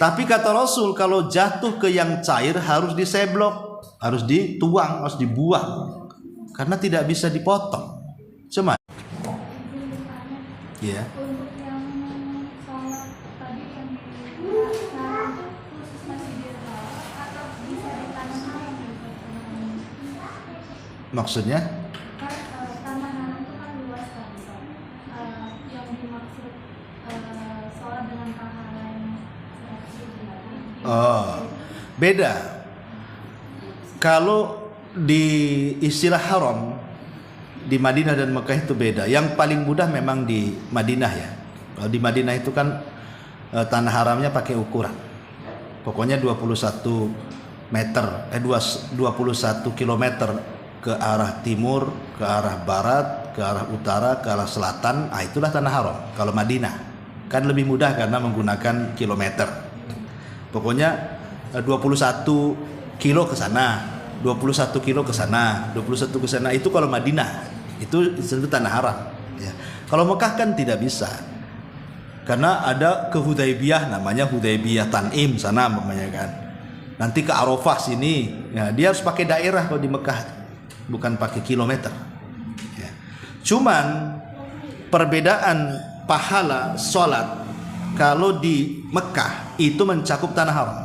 Tapi kata Rasul, kalau jatuh ke yang cair harus diseblok, harus dituang, harus dibuang, karena tidak bisa dipotong. Cuma ya. Untuk yang sholat tadi yang dilaksanakan khusus masih di rumah atau bisa di tanah haram gitu? Maksudnya? Kan tanah haram itu kan luas kan, yang dimaksud sholat dengan pahala yang Beda. Kalau di istilah haram di Madinah dan Mekah itu beda. Yang paling mudah memang di Madinah ya. Kalau di Madinah itu kan tanah haramnya pakai ukuran. Pokoknya 21 meter, 21 kilometer ke arah timur, ke arah barat, ke arah utara, ke arah selatan. Itulah tanah haram. Kalau Madinah kan lebih mudah karena menggunakan kilometer. Pokoknya 21 kilo ke sana, 21 kilo ke sana, 21 ke sana, itu kalau Madinah itu tanah haram ya. Kalau Mekah kan tidak bisa, karena ada ke Hudaybiyah, namanya Hudaybiyah Tan'im sana namanya kan. Nanti ke Arafah sini ya, dia harus pakai daerah kalau di Mekah, bukan pakai kilometer ya. Cuman perbedaan pahala sholat kalau di Mekah itu mencakup tanah haram,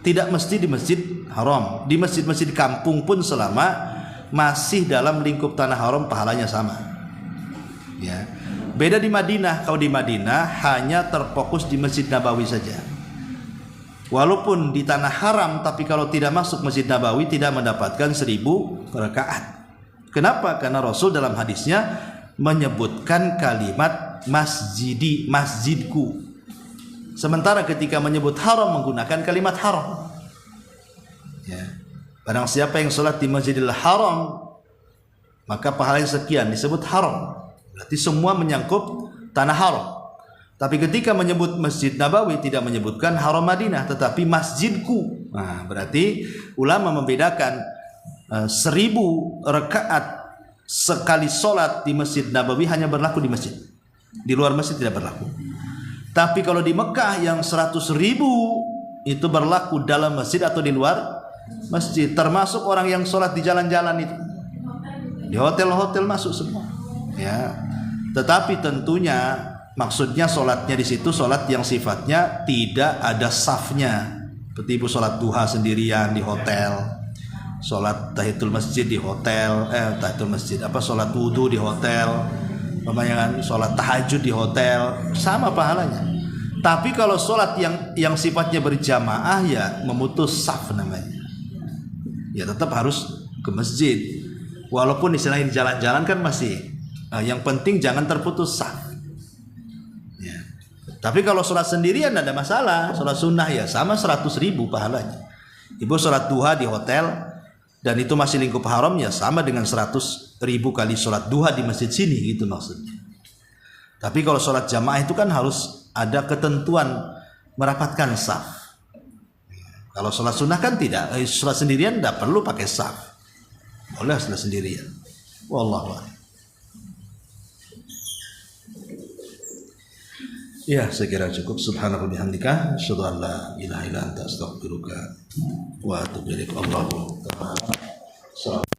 tidak mesti di masjid haram. Di masjid-masjid kampung pun selama masih dalam lingkup tanah haram pahalanya sama ya. Beda di Madinah. Kalau di Madinah hanya terfokus di Masjid Nabawi saja, walaupun di tanah haram, tapi kalau tidak masuk Masjid Nabawi tidak mendapatkan 1000 rakaat. Kenapa? Karena Rasul dalam hadisnya menyebutkan kalimat masjidi, masjidku, sementara ketika menyebut haram menggunakan kalimat haram ya. Barang siapa yang sholat di Masjidil Haram maka pahalanya sekian, disebut haram, berarti semua menyangkut tanah haram. Tapi ketika menyebut Masjid Nabawi tidak menyebutkan haram Madinah, tetapi masjidku. Nah, berarti ulama membedakan 1000 rakaat sekali sholat di Masjid Nabawi hanya berlaku di masjid, di luar masjid tidak berlaku. Tapi kalau di Mekah yang 100.000 itu berlaku dalam masjid atau di luar masjid, termasuk orang yang sholat di jalan-jalan itu, di hotel-hotel masuk semua ya. Tetapi tentunya maksudnya sholatnya di situ sholat yang sifatnya tidak ada safnya, seperti ibu sholat duha sendirian di hotel, sholat tahiyatul masjid di hotel, tahiyatul masjid sholat wudu di hotel, sholat tahajud di hotel, sama pahalanya. Tapi kalau sholat yang sifatnya berjamaah ya memutus saf namanya, ya tetap harus ke masjid. Walaupun istilahnya di jalan-jalan kan masih yang penting jangan terputus saf ya. Tapi kalau sholat sendirian tidak ada masalah, sholat sunnah ya sama 100.000 pahalanya. Ibu sholat duha di hotel dan itu masih lingkup haram ya sama dengan 100.000 kali sholat duha di masjid sini, gitu maksudnya. Tapi kalau sholat jamaah itu kan harus ada ketentuan merapatkan saf. Kalau sholat sunnah kan tidak, sholat sendirian tidak perlu pakai saf, boleh sholat sendirian. Wallahu a'lam. Ya, saya kira cukup. Subhanallah bihamdika, asyhadu an la ilaha illa anta, astaghfiruka wa atubu ilaik. Allahu ta'ala.